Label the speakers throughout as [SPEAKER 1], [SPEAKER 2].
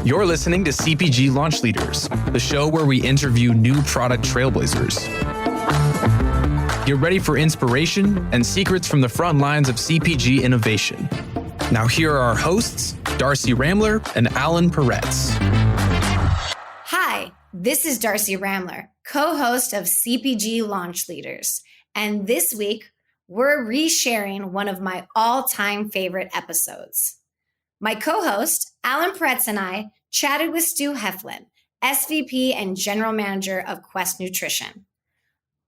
[SPEAKER 1] You're listening to CPG Launch Leaders, the show where we interview new product trailblazers. Get ready for inspiration and secrets from the front lines of CPG innovation. Now here are our hosts, Darcy Ramler and Alan Peretz.
[SPEAKER 2] Hi, this is Darcy Ramler, co-host of CPG Launch Leaders. And this week, we're resharing one of my all-time favorite episodes. My co-host, Alan Peretz, and I chatted with Stewart Heflin, SVP and General Manager of Quest Nutrition.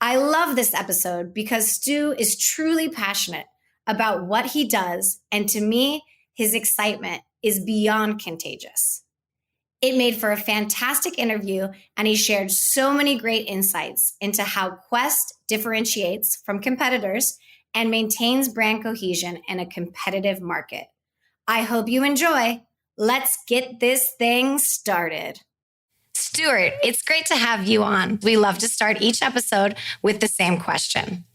[SPEAKER 2] I love this episode because Stu is truly passionate about what he does, and to me, his excitement is beyond contagious. It made for a fantastic interview, and he shared so many great insights into how Quest differentiates from competitors and maintains brand cohesion in a competitive market. I hope you enjoy. Let's get this thing started. Stewart, it's great to have you on. We love to start each episode with the same question.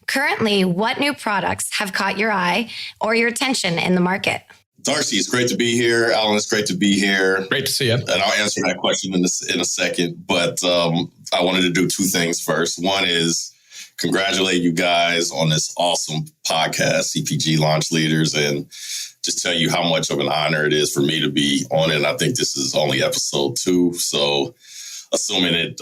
[SPEAKER 2] Currently, what new products have caught your eye or your attention in the market?
[SPEAKER 3] Darcy, it's great to be here. Alan, it's great to be here.
[SPEAKER 1] Great to see you.
[SPEAKER 3] And I'll answer that question in a second. But I wanted to do two things first. One is congratulate you guys on this awesome podcast, CPG Launch Leaders, and just tell you how much of an honor it is for me to be on it. And I think this is only episode 2. So assuming it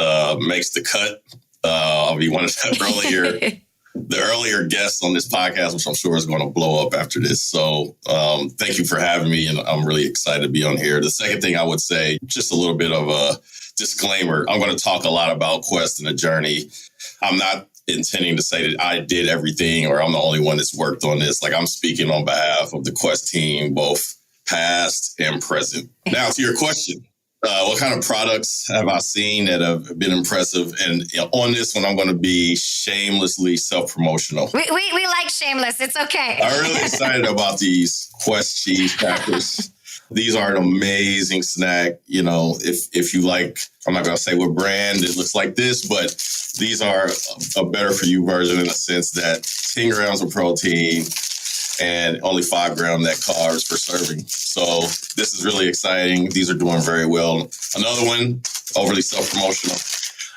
[SPEAKER 3] makes the cut, I'll be one of the earlier guests on this podcast, which I'm sure is going to blow up after this. So thank you for having me. And I'm really excited to be on here. The second thing I would say, just a little bit of a disclaimer. I'm going to talk a lot about Quest and the journey. I'm not intending to say that I did everything or I'm the only one that's worked on this. Like, I'm speaking on behalf of the Quest team, both past and present. Now to your question, what kind of products have I seen that have been impressive? And on this one, I'm going to be shamelessly self-promotional.
[SPEAKER 2] We like shameless. It's okay.
[SPEAKER 3] I'm really excited about these Quest cheese crackers. These are an amazing snack. You know, if you like, I'm not going to say what brand it looks like this, but these are a better for you version in the sense that 10 grams of protein and only 5 grams net carbs per serving. So this is really exciting. These are doing very well. Another one, overly self-promotional.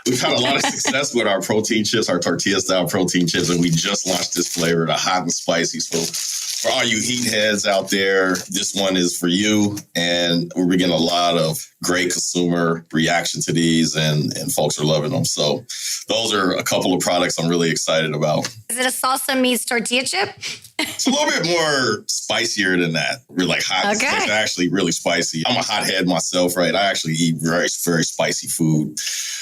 [SPEAKER 3] We've had a lot of success with our protein chips, our tortilla-style protein chips, and we just launched this flavor, the hot and spicy. So for all you heat heads out there, this one is for you. And we're getting a lot of great consumer reaction to these, and folks are loving them. So those are a couple of products I'm really excited about.
[SPEAKER 2] Is it a salsa meets tortilla chip?
[SPEAKER 3] It's a little bit more spicier than that. We're like hot.
[SPEAKER 2] Okay.
[SPEAKER 3] It's actually really spicy. I'm a hothead myself, right? I actually eat very, very spicy food.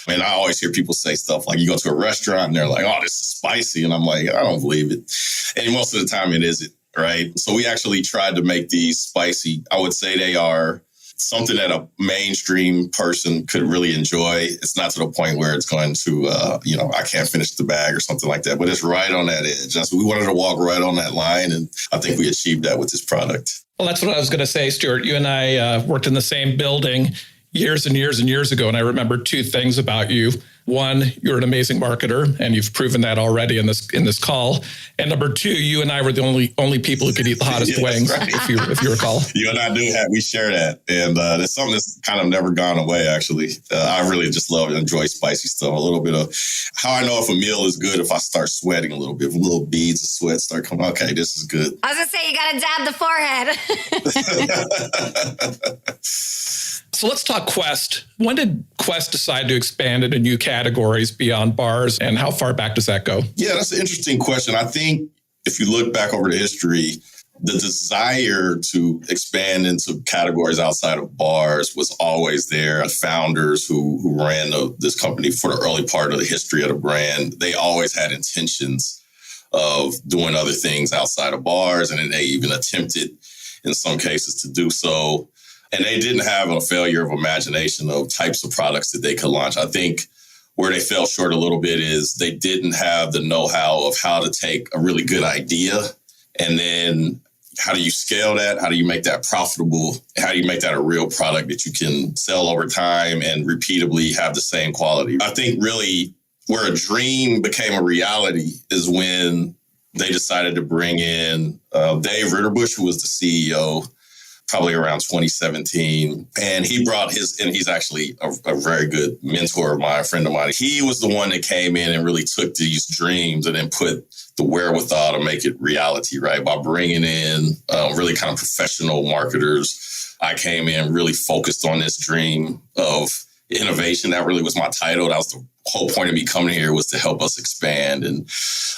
[SPEAKER 3] And I always hear people say stuff like, you go to a restaurant and they're like, oh, this is spicy. And I'm like, I don't believe it. And most of the time it isn't, right? So we actually tried to make these spicy. I would say they are something that a mainstream person could really enjoy. It's not to the point where it's going to, I can't finish the bag or something like that, but it's right on that edge. So we wanted to walk right on that line, and I think we achieved that with this product.
[SPEAKER 4] Well, that's what I was going to say, Stewart. You and I worked in the same building years and years and years ago, and I remember 2 things about you. One, you're an amazing marketer, and you've proven that already in this call. And number 2, you and I were the only people who could eat the hottest
[SPEAKER 3] Yeah,
[SPEAKER 4] wings,
[SPEAKER 3] right.
[SPEAKER 4] if you recall.
[SPEAKER 3] You and I we share that, and it's something that's kind of never gone away. Actually, I really just love and enjoy spicy stuff. A little bit of how I know if a meal is good if I start sweating a little bit, little beads of sweat start coming. Okay, this is good.
[SPEAKER 2] I was going to say, you got to dab the forehead.
[SPEAKER 4] So let's talk Quest. When did Quest decide to expand into new categories beyond bars, and how far back does that go?
[SPEAKER 3] Yeah, that's an interesting question. I think if you look back over the history, the desire to expand into categories outside of bars was always there. Founders who ran this company for the early part of the history of the brand, they always had intentions of doing other things outside of bars, and they even attempted in some cases to do so. And they didn't have a failure of imagination of types of products that they could launch. I think where they fell short a little bit is they didn't have the know-how of how to take a really good idea and then how do you scale that? How do you make that profitable? How do you make that a real product that you can sell over time and repeatably have the same quality? I think really where a dream became a reality is when they decided to bring in Dave Ritterbush, who was the CEO, probably around 2017. And he brought and he's actually a very good mentor of mine, a friend of mine. He was the one that came in and really took these dreams and then put the wherewithal to make it reality, right? By bringing in really kind of professional marketers. I came in really focused on this dream of innovation. That really was my title. That was the whole point of me coming here, was to help us expand. And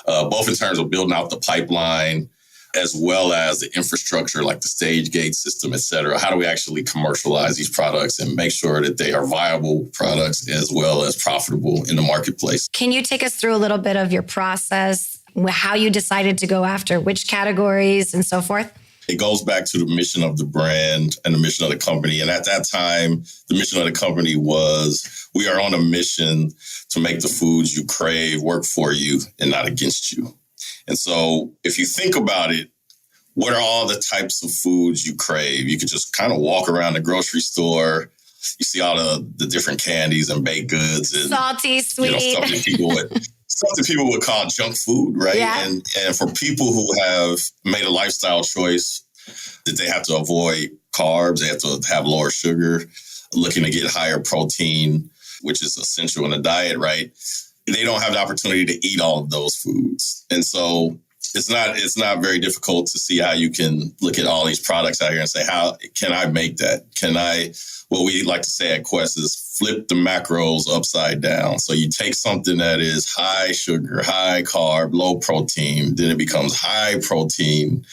[SPEAKER 3] both in terms of building out the pipeline, as well as the infrastructure, like the stage gate system, et cetera. How do we actually commercialize these products and make sure that they are viable products as well as profitable in the marketplace?
[SPEAKER 2] Can you take us through a little bit of your process, how you decided to go after which categories and so forth?
[SPEAKER 3] It goes back to the mission of the brand and the mission of the company. And at that time, the mission of the company was, we are on a mission to make the foods you crave work for you and not against you. And so if you think about it, what are all the types of foods you crave? You could just kind of walk around the grocery store. You see all the different candies and baked goods and
[SPEAKER 2] salty, sweet,
[SPEAKER 3] stuff that people would call junk food, right?
[SPEAKER 2] Yeah.
[SPEAKER 3] And for people who have made a lifestyle choice that they have to avoid carbs, they have to have lower sugar, looking to get higher protein, which is essential in a diet, right? They don't have the opportunity to eat all of those foods. And so it's not very difficult to see how you can look at all these products out here and say, how can I make that? What we like to say at Quest is flip the macros upside down. So you take something that is high sugar, high carb, low protein, then it becomes high protein,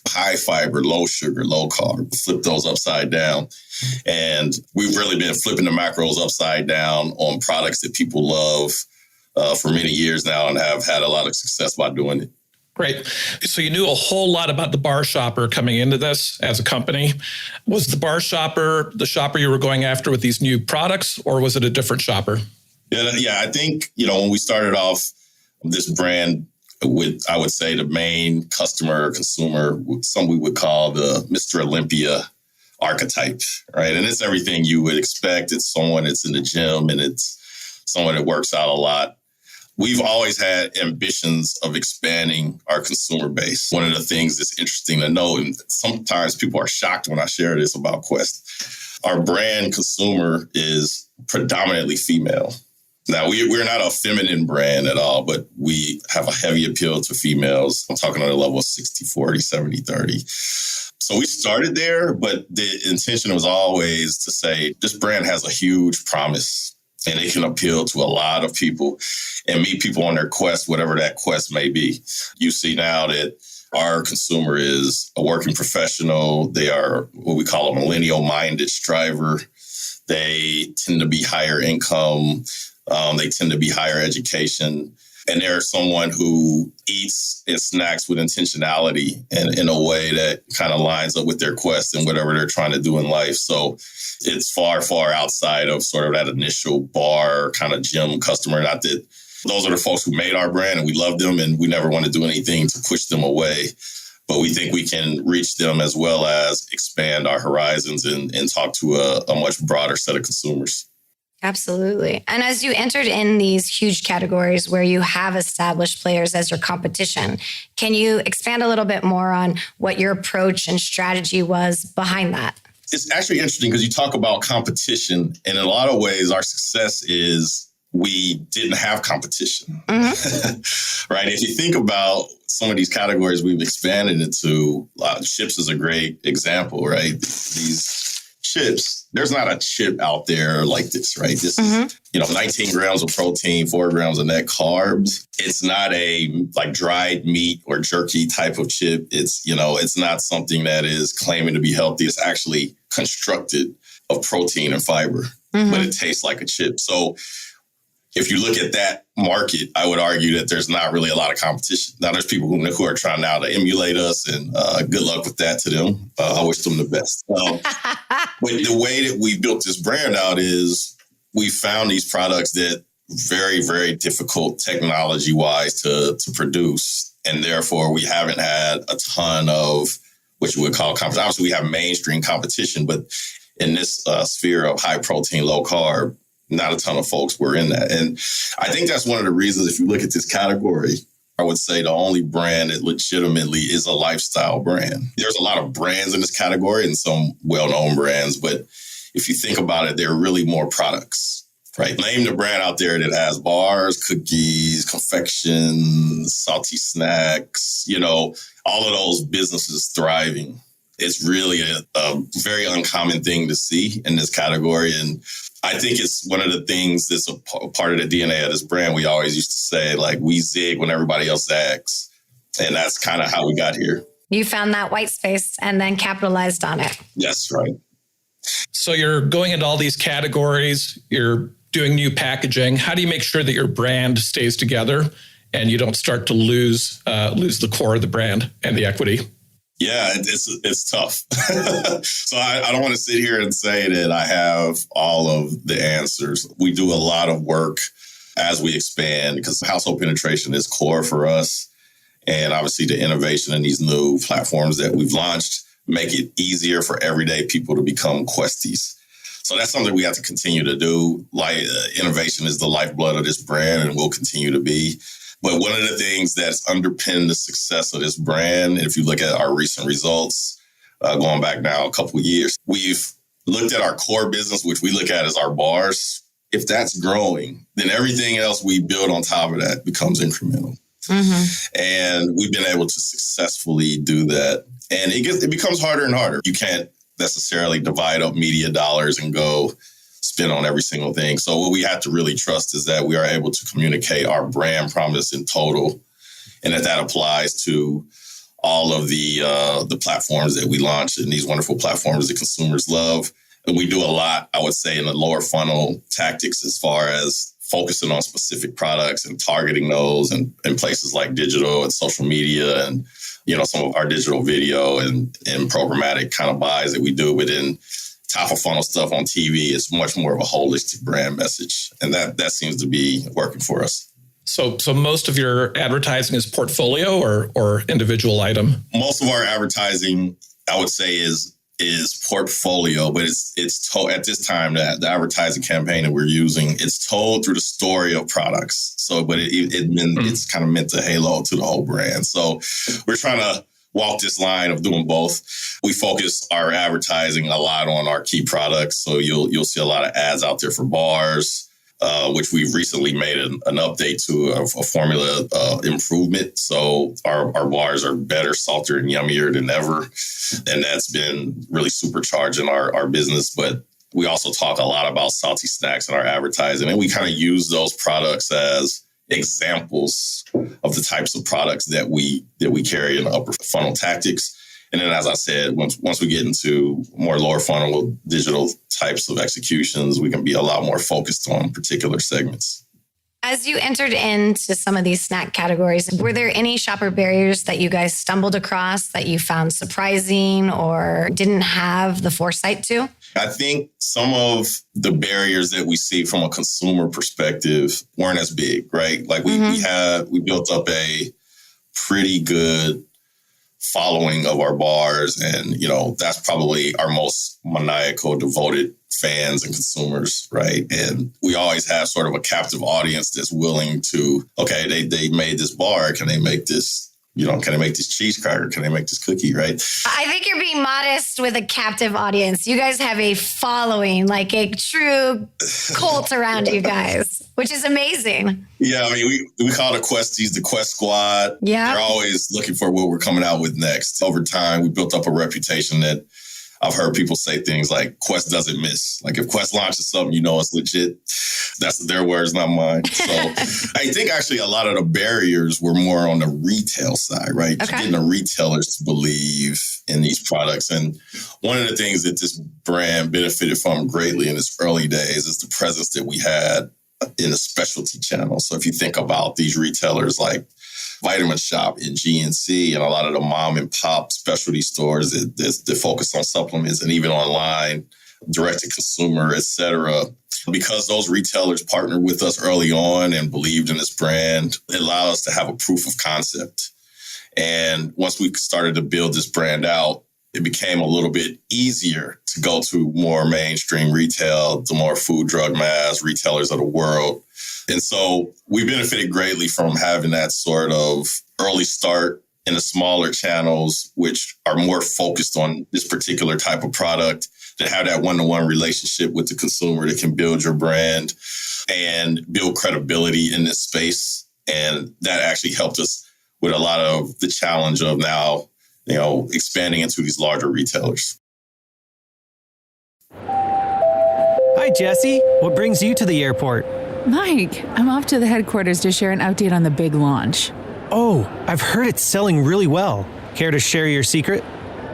[SPEAKER 3] high fiber, low sugar, low carb. Flip those upside down. And we've really been flipping the macros upside down on products that people love for many years now and have had a lot of success by doing it.
[SPEAKER 4] Great. So you knew a whole lot about the bar shopper coming into this as a company. Was the bar shopper the shopper you were going after with these new products, or was it a different shopper?
[SPEAKER 3] Yeah, I think, when we started off this brand with, I would say, the main customer, consumer, some we would call the Mr. Olympia archetype, right? And it's everything you would expect. It's someone that's in the gym and it's someone that works out a lot. We've always had ambitions of expanding our consumer base. One of the things that's interesting to know, and sometimes people are shocked when I share this about Quest, our brand consumer is predominantly female. Now, we're not a feminine brand at all, but we have a heavy appeal to females. I'm talking on the level of 60-40, 70-30. So we started there, but the intention was always to say, this brand has a huge promise. And it can appeal to a lot of people and meet people on their quest, whatever that quest may be. You see now that our consumer is a working professional. They are what we call a millennial-minded striver. They tend to be higher income. They tend to be higher education. And they're someone who eats and snacks with intentionality and in a way that kind of lines up with their quest and whatever they're trying to do in life. So it's far, far outside of sort of that initial bar kind of gym customer. Not that those are the folks who made our brand and we love them and we never want to do anything to push them away. But we think we can reach them as well as expand our horizons and talk to a much broader set of consumers.
[SPEAKER 2] Absolutely. And as you entered in these huge categories where you have established players as your competition, can you expand a little bit more on what your approach and strategy was behind that?
[SPEAKER 3] It's actually interesting because you talk about competition, and in a lot of ways, our success is we didn't have competition, right? If you think about some of these categories we've expanded into, chips is a great example, right? These chips, there's not a chip out there like this, right? This is, 19 grams of protein, 4 grams of net carbs. It's not a like dried meat or jerky type of chip. It's, it's not something that is claiming to be healthy. It's actually constructed of protein and fiber, but it tastes like a chip. So if you look at that market, I would argue that there's not really a lot of competition. Now, there's people who are trying now to emulate us, and good luck with that to them. I wish them the best. But the way that we built this brand out is we found these products that very, very difficult technology-wise to produce, and therefore we haven't had a ton of what you would call competition. Obviously, we have mainstream competition, but in this sphere of high protein, low carb, not a ton of folks were in that. And I think that's one of the reasons, if you look at this category, I would say the only brand that legitimately is a lifestyle brand. There's a lot of brands in this category and some well-known brands, but if you think about it, they're really more products, right? Name the brand out there that has bars, cookies, confections, salty snacks, all of those businesses thriving. It's really a very uncommon thing to see in this category. And I think it's one of the things that's a part of the DNA of this brand. We always used to say, like, we zig when everybody else zags. And that's kind of how we got here.
[SPEAKER 2] You found that white space and then capitalized on it.
[SPEAKER 3] Yes, right.
[SPEAKER 4] So you're going into all these categories, you're doing new packaging. How do you make sure that your brand stays together and you don't start to lose the core of the brand and the equity?
[SPEAKER 3] Yeah, it's tough. So I don't want to sit here and say that I have all of the answers. We do a lot of work as we expand because household penetration is core for us. And obviously the innovation in these new platforms that we've launched make it easier for everyday people to become Questies. So that's something we have to continue to do. Like innovation is the lifeblood of this brand and will continue to be. But one of the things that's underpinned the success of this brand, if you look at our recent results, going back now a couple of years, we've looked at our core business, which we look at as our bars. If that's growing, then everything else we build on top of that becomes incremental. Mm-hmm. And we've been able to successfully do that. And it becomes harder and harder. You can't necessarily divide up media dollars and go spin on every single thing. So what we have to really trust is that we are able to communicate our brand promise in total, and that applies to all of the platforms that we launch and these wonderful platforms that consumers love. And we do a lot, I would say, in the lower funnel tactics as far as focusing on specific products and targeting those in places like digital and social media and some of our digital video and programmatic kind of buys that we do within top of funnel stuff on TV. Is much more of a holistic brand message. And that seems to be working for us.
[SPEAKER 4] So most of your advertising is portfolio or individual item?
[SPEAKER 3] Most of our advertising, I would say, is portfolio, but it's told at this time that the advertising campaign that we're using, it's told through the story of products. So, but it's kind of meant to halo to the whole brand. So we're trying to walk this line of doing both. We focus our advertising a lot on our key products. So you'll see a lot of ads out there for bars, which we've recently made an update to a formula improvement. So our bars are better, saltier, and yummier than ever. And that's been really supercharging our business. But we also talk a lot about salty snacks in our advertising. And we kind of use those products as examples of the types of products that we carry in the upper funnel tactics. And then, as I said, once we get into more lower funnel digital types of executions, we can be a lot more focused on particular segments.
[SPEAKER 2] As you entered into some of these snack categories, were there any shopper barriers that you guys stumbled across that you found surprising or didn't have the foresight to?
[SPEAKER 3] I think some of the barriers that we see from a consumer perspective weren't as big, right? Like we built up a pretty good following of our bars. And, that's probably our most maniacal, devoted fans and consumers, right? And we always have sort of a captive audience that's willing to, okay, they made this bar. Can they make this, can they make this cheese cracker? Can they make this cookie, right?
[SPEAKER 2] I think you're being modest with a captive audience. You guys have a following, like a true cult around you guys, which is amazing.
[SPEAKER 3] Yeah, I mean, we call the Questies the Quest Squad. Yeah. They're always looking for what we're coming out with next. Over time, we built up a reputation that I've heard people say things like Quest doesn't miss. Like if Quest launches something, it's legit. That's their words, not mine. So I think actually a lot of the barriers were more on the retail side, right? Okay. Getting the retailers to believe in these products. And one of the things that this brand benefited from greatly in its early days is the presence that we had in the specialty channel. So if you think about these retailers like Vitamin Shop and GNC and a lot of the mom and pop specialty stores that focus on supplements and even online, direct to consumer, et cetera. Because those retailers partnered with us early on and believed in this brand, it allowed us to have a proof of concept. And once we started to build this brand out, it became a little bit easier to go to more mainstream retail, the more food, drug, mass retailers of the world. And so we benefited greatly from having that sort of early start in the smaller channels, which are more focused on this particular type of product, that have that one-to-one relationship with the consumer that can build your brand and build credibility in this space. And that actually helped us with a lot of the challenge of now, expanding into these larger retailers.
[SPEAKER 5] Hi, Jesse. What brings you to the airport?
[SPEAKER 6] Mike, I'm off to the headquarters to share an update on the big launch.
[SPEAKER 5] Oh, I've heard it's selling really well. Care to share your secret?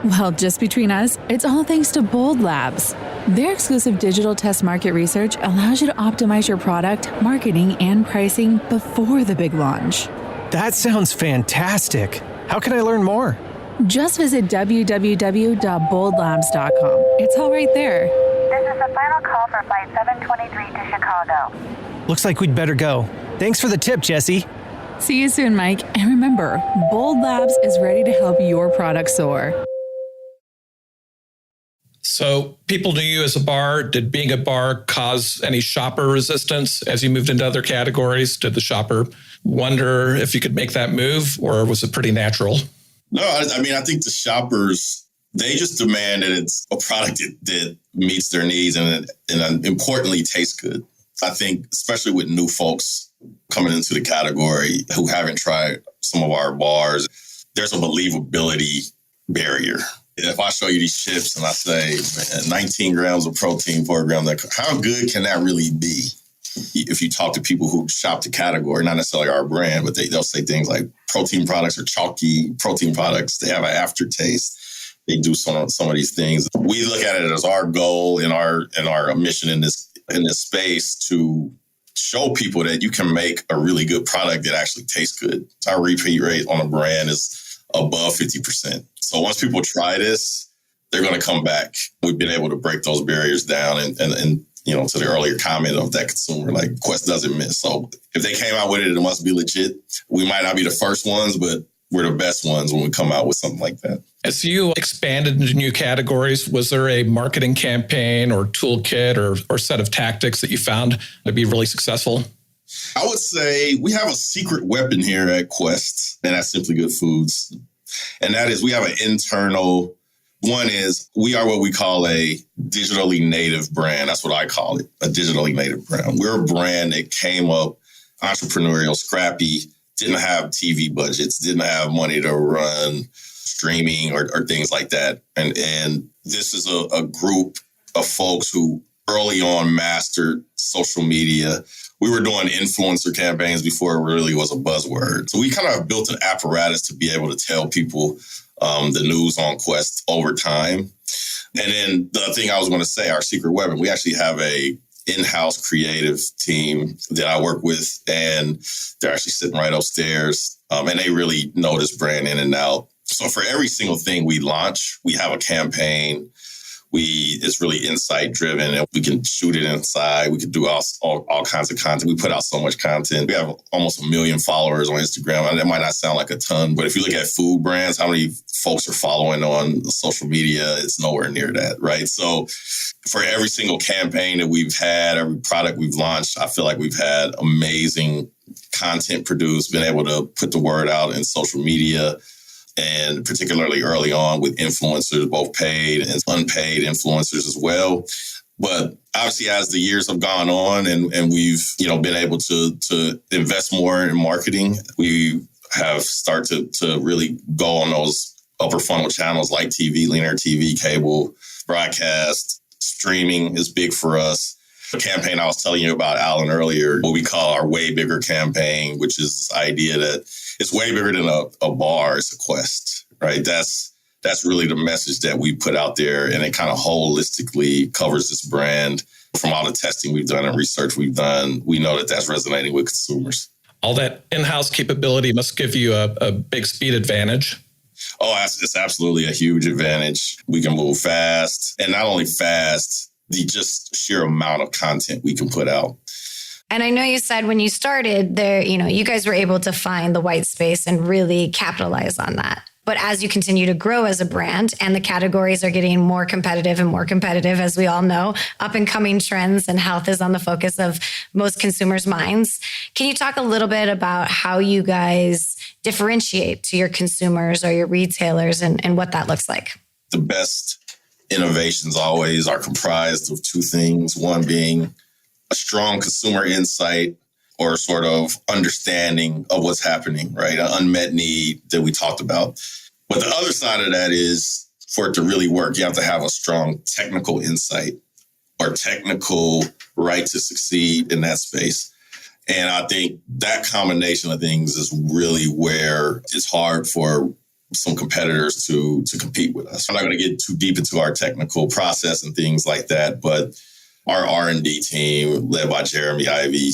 [SPEAKER 6] Well, just between us, it's all thanks to Bold Labs. Their exclusive digital test market research allows you to optimize your product, marketing, and pricing before the big launch.
[SPEAKER 5] That sounds fantastic. How can I learn more?
[SPEAKER 6] Just visit www.boldlabs.com. It's all right there.
[SPEAKER 7] This is the final call for Flight 723 to Chicago.
[SPEAKER 5] Looks like we'd better go. Thanks for the tip, Jesse.
[SPEAKER 6] See you soon, Mike. And remember, Bold Labs is ready to help your product soar.
[SPEAKER 4] So people knew you as a bar. Did being a bar cause any shopper resistance as you moved into other categories? Did the shopper wonder if you could make that move, or was it pretty natural?
[SPEAKER 3] No, I think the shoppers, they just demand that it's a product that meets their needs and importantly tastes good. I think especially with new folks coming into the category who haven't tried some of our bars, there's a believability barrier. If I show you these chips and I say 19 grams of protein, 4 grams, how good can that really be? If you talk to people who shop the category, not necessarily our brand, but they'll say things like protein products are chalky, protein products, they have an aftertaste. They do some of these things. We look at it as our goal and our mission in this space to show people that you can make a really good product that actually tastes good. Our repeat rate on a brand is above 50%. So once people try this, they're going to come back. We've been able to break those barriers down and to the earlier comment of that consumer, like Quest doesn't miss. So if they came out with it, it must be legit. We might not be the first ones, but we're the best ones when we come out with something like that.
[SPEAKER 4] As you expanded into new categories, was there a marketing campaign or toolkit or set of tactics that you found to be really successful?
[SPEAKER 3] I would say we have a secret weapon here at Quest, and that's Simply Good Foods. And that is we have an internal, one is we are what we call a digitally native brand. That's what I call it, a digitally native brand. We're a brand that came up entrepreneurial, scrappy, didn't have TV budgets, didn't have money to run streaming or things like that. And this is a group of folks who early on mastered social media. We were doing influencer campaigns before it really was a buzzword. So we kind of built an apparatus to be able to tell people the news on Quest over time. And then the thing I was going to say, our secret weapon, we actually have a in-house creative team that I work with, and they're actually sitting right upstairs. And they really know this brand in and out. So for every single thing we launch, we have a campaign. It's really insight driven, and we can shoot it inside. We can do all kinds of content. We put out so much content. We have almost 1 million followers on Instagram. And that might not sound like a ton, but if you look at food brands, how many folks are following on social media? It's nowhere near that, right? So for every single campaign that we've had, every product we've launched, I feel like we've had amazing content produced, been able to put the word out in social media, and particularly early on with influencers, both paid and unpaid influencers as well. But obviously, as the years have gone on and we've been able to invest more in marketing, we have started to really go on those upper funnel channels like TV, linear TV, cable, broadcast, streaming is big for us. The campaign I was telling you about, Alan, earlier, what we call our Way Bigger campaign, which is this idea that it's way bigger than a bar, it's a quest, right? That's really the message that we put out there, and it kind of holistically covers this brand. From all the testing we've done and research we've done, we know that that's resonating with consumers.
[SPEAKER 4] All that in-house capability must give you a big speed advantage.
[SPEAKER 3] Oh, it's absolutely a huge advantage. We can move fast, and not only fast, the just sheer amount of content we can put out.
[SPEAKER 2] And I know you said when you started there, you guys were able to find the white space and really capitalize on that. But as you continue to grow as a brand and the categories are getting more competitive and more competitive, as we all know, up and coming trends and health is on the focus of most consumers' minds. Can you talk a little bit about how you guys differentiate to your consumers or your retailers and what that looks like?
[SPEAKER 3] The best innovations always are comprised of two things. One being a strong consumer insight or sort of understanding of what's happening, right? An unmet need that we talked about. But the other side of that is for it to really work, you have to have a strong technical insight or technical right to succeed in that space. And I think that combination of things is really where it's hard for some competitors to compete with us. I'm not going to get too deep into our technical process and things like that, but our R&D team, led by Jeremy Ivey,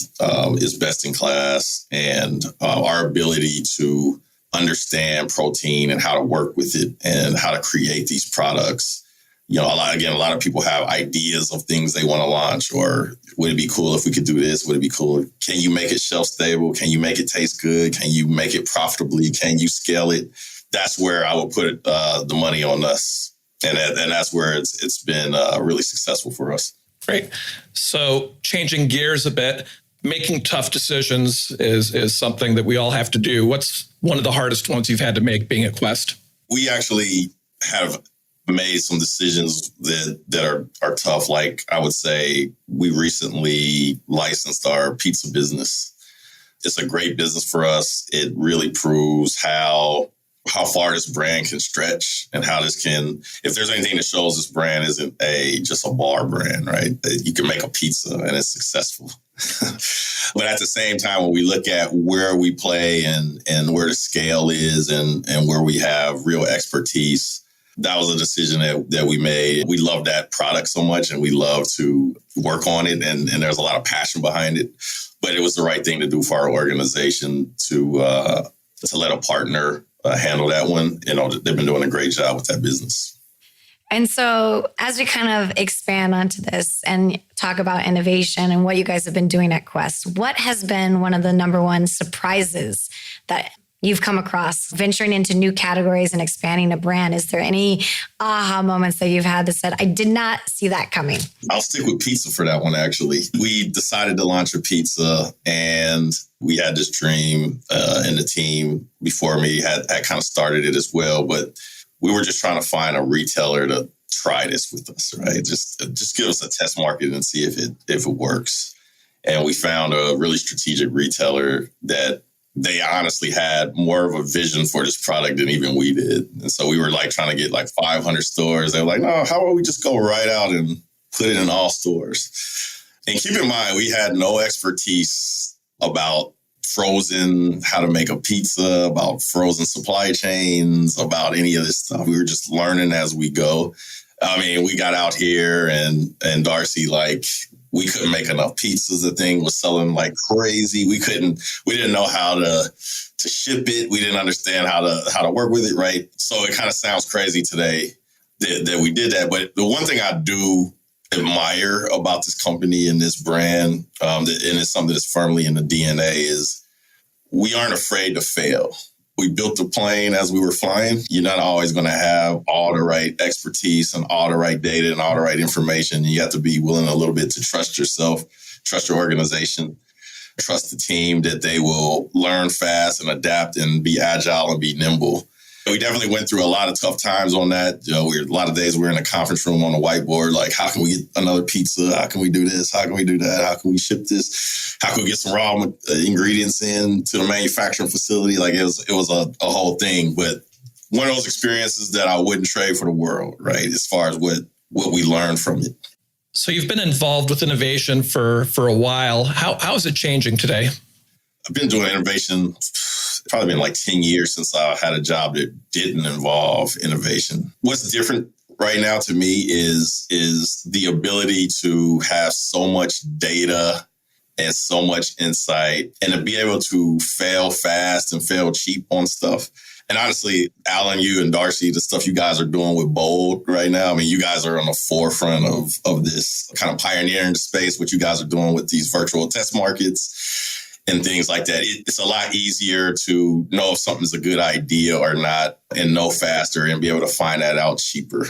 [SPEAKER 3] is best in class. And our ability to understand protein and how to work with it and how to create these products. A lot of people have ideas of things they want to launch, or would it be cool if we could do this? Would it be cool? Can you make it shelf stable? Can you make it taste good? Can you make it profitably? Can you scale it? That's where I would put the money on us. And that's where it's been really successful for us.
[SPEAKER 4] Great. So changing gears a bit, making tough decisions is something that we all have to do. What's one of the hardest ones you've had to make being at Quest?
[SPEAKER 3] We actually have made some decisions that are tough. Like I would say we recently licensed our pizza business. It's a great business for us. It really proves how far this brand can stretch and how this can, if there's anything that shows this brand isn't just a bar brand, right? You can make a pizza and it's successful. But at the same time, when we look at where we play and where the scale is and where we have real expertise, that was a decision that we made. We love that product so much and we love to work on it. And there's a lot of passion behind it. But it was the right thing to do for our organization to let a partner handle that one. They've been doing a great job with that business.
[SPEAKER 2] And so as we kind of expand onto this and talk about innovation and what you guys have been doing at Quest, what has been one of the number one surprises that you've come across venturing into new categories and expanding a brand? Is there any aha moments that you've had that said, I did not see that coming?
[SPEAKER 3] I'll stick with pizza for that one, actually. We decided to launch a pizza and we had this dream and the team before me had kind of started it as well. But we were just trying to find a retailer to try this with us, right? Just give us a test market and see if it works. And we found a really strategic retailer that they honestly had more of a vision for this product than even we did. And so we were trying to get 500 stores. They were like, no, how about we just go right out and put it in all stores? And keep in mind, we had no expertise about frozen, how to make a pizza, about frozen supply chains, about any of this stuff. We were just learning as we go. I mean, we got out here and Darcy, we couldn't make enough pizzas. The thing was selling like crazy. We didn't know how to ship it. We didn't understand how to work with it, right? So it kind of sounds crazy today that we did that. But the one thing I do admire about this company and this brand, and it's something that's firmly in the DNA, is we aren't afraid to fail. We built the plane as we were flying. You're not always going to have all the right expertise and all the right data and all the right information. You have to be willing a little bit to trust yourself, trust your organization, trust the team that they will learn fast and adapt and be agile and be nimble. We definitely went through a lot of tough times on that. A lot of days we were in a conference room on a whiteboard, how can we get another pizza? How can we do this? How can we do that? How can we ship this? How can we get some raw ingredients in to the manufacturing facility? It was a whole thing. But one of those experiences that I wouldn't trade for the world, right? As far as what we learned from it.
[SPEAKER 4] So you've been involved with innovation for a while. How is it changing today?
[SPEAKER 3] I've been doing innovation. It's probably been 10 years since I had a job that didn't involve innovation. What's different right now to me is the ability to have so much data and so much insight and to be able to fail fast and fail cheap on stuff. And honestly, Alan, you and Darcy, the stuff you guys are doing with Bold right now, I mean, you guys are on the forefront of this kind of pioneering space, what you guys are doing with these virtual test markets and things like that. It's a lot easier to know if something's a good idea or not and know faster and be able to find that out cheaper.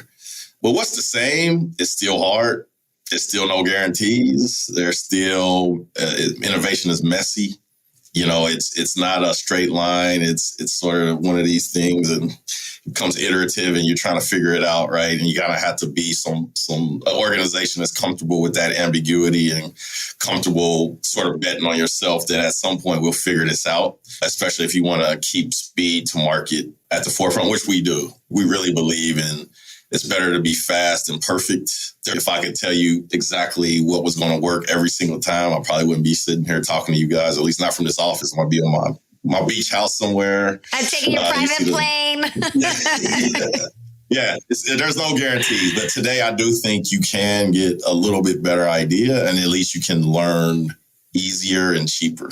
[SPEAKER 3] But what's the same? It's still hard. There's still no guarantees. There's still innovation is messy. It's not a straight line. It's sort of one of these things, and it becomes iterative, and you're trying to figure it out, right? And you gotta have to be some organization that's comfortable with that ambiguity and comfortable sort of betting on yourself that at some point we'll figure this out. Especially if you want to keep speed to market at the forefront, which we do. We really believe in. It's better to be fast and perfect. If I could tell you exactly what was going to work every single time, I probably wouldn't be sitting here talking to you guys, at least not from this office. I might be on my beach house somewhere.
[SPEAKER 2] I'm taking your private plane.
[SPEAKER 3] Yeah, there's no guarantees. But today I do think you can get a little bit better idea, and at least you can learn easier and cheaper.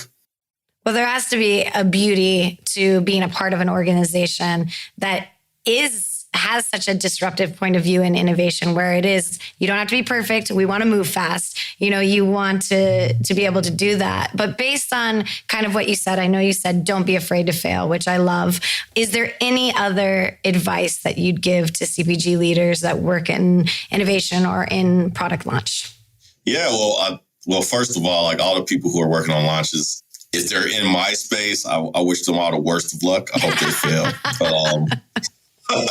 [SPEAKER 2] Well, there has to be a beauty to being a part of an organization that has such a disruptive point of view in innovation, where it is, you don't have to be perfect. We want to move fast. You want to be able to do that. But based on kind of what you said, I know you said, don't be afraid to fail, which I love. Is there any other advice that you'd give to CPG leaders that work in innovation or in product launch?
[SPEAKER 3] Yeah, well, first of all, like all the people who are working on launches, if they're in my space, I wish them all the worst of luck. I hope they fail.
[SPEAKER 2] But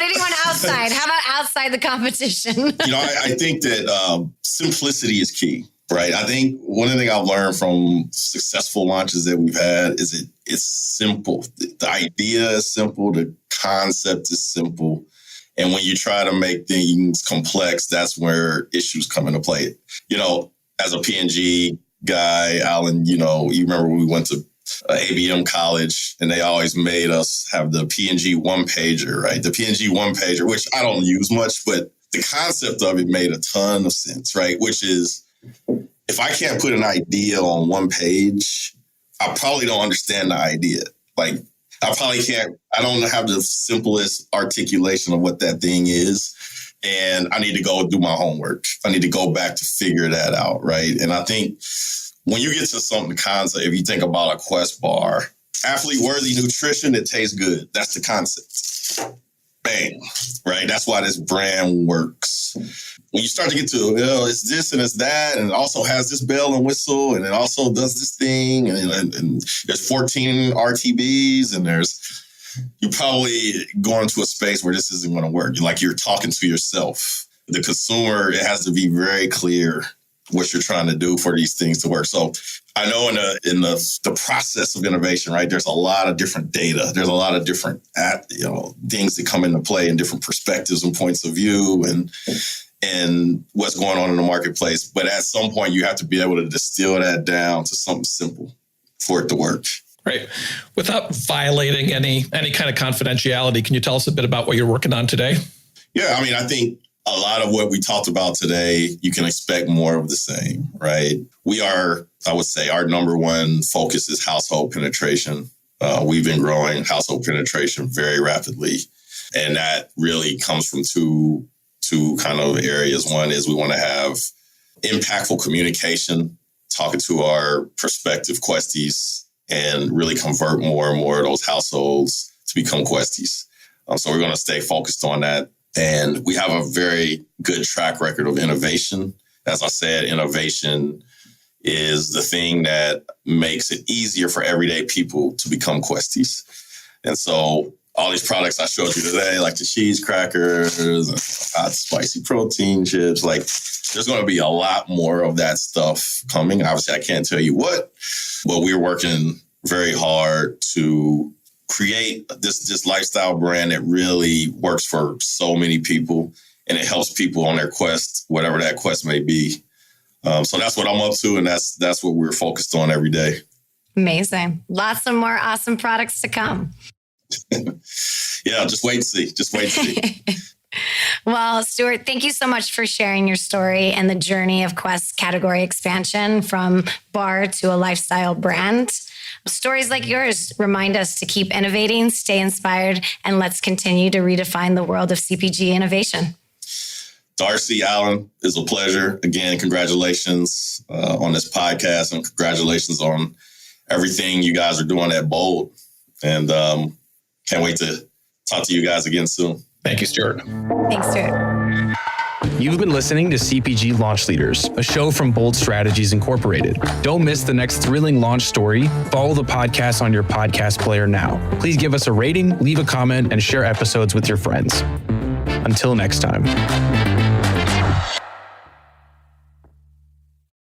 [SPEAKER 2] anyone outside? How about outside the competition?
[SPEAKER 3] I think that simplicity is key, right? I think one of the things I've learned from successful launches that we've had is it's simple. The idea is simple. The concept is simple. And when you try to make things complex, that's where issues come into play. As a P&G guy, Alan, you remember when we went to ABM college, and they always made us have the P&G one-pager, right? The P&G one-pager, which I don't use much, but the concept of it made a ton of sense, right? Which is, if I can't put an idea on one page, I probably don't understand the idea. Like, I don't have the simplest articulation of what that thing is. And I need to go do my homework. I need to go back to figure that out, right? And I think when you get to something concept, if you think about a Quest bar, athlete-worthy nutrition that tastes good, that's the concept. Bang, right? That's why this brand works. When you start to get to, it's this and it's that, and it also has this bell and whistle, and it also does this thing, and there's 14 RTBs, and you're probably going to a space where this isn't going to work. You're talking to yourself. The consumer, it has to be very clear what you're trying to do for these things to work. So I know in the process of innovation, right, there's a lot of different data. There's a lot of different things that come into play and different perspectives and points of view and what's going on in the marketplace. But at some point, you have to be able to distill that down to something simple for it to work.
[SPEAKER 4] Right. Without violating any kind of confidentiality, can you tell us a bit about what you're working on today?
[SPEAKER 3] Yeah, I think a lot of what we talked about today, you can expect more of the same, right? I would say our number one focus is household penetration. We've been growing household penetration very rapidly. And that really comes from two kind of areas. One is we want to have impactful communication, talking to our prospective Questies, and really convert more and more of those households to become Questies. So we're going to stay focused on that. And we have a very good track record of innovation. As I said, innovation is the thing that makes it easier for everyday people to become Questies. And so all these products I showed you today, like the cheese crackers, hot spicy protein chips, there's going to be a lot more of that stuff coming. Obviously, I can't tell you what, but we're working very hard to create this lifestyle brand that really works for so many people, and it helps people on their quest, whatever that quest may be. So that's what I'm up to, and that's what we're focused on every day.
[SPEAKER 2] Amazing. Lots of more awesome products to come.
[SPEAKER 3] Yeah, just wait and see.
[SPEAKER 2] Well, Stewart, thank you so much for sharing your story and the journey of Quest's category expansion from bar to a lifestyle brand. Stories like yours remind us to keep innovating, stay inspired, and let's continue to redefine the world of CPG innovation.
[SPEAKER 3] Darcy, Allen, it's a pleasure. Again, congratulations on this podcast and congratulations on everything you guys are doing at Bold. And can't wait to talk to you guys again soon.
[SPEAKER 4] Thank you, Stewart.
[SPEAKER 2] Thanks, Stewart.
[SPEAKER 1] You've been listening to CPG Launch Leaders, a show from Bold Strategies Incorporated. Don't miss the next thrilling launch story. Follow the podcast on your podcast player now. Please give us a rating, leave a comment, and share episodes with your friends. Until next time.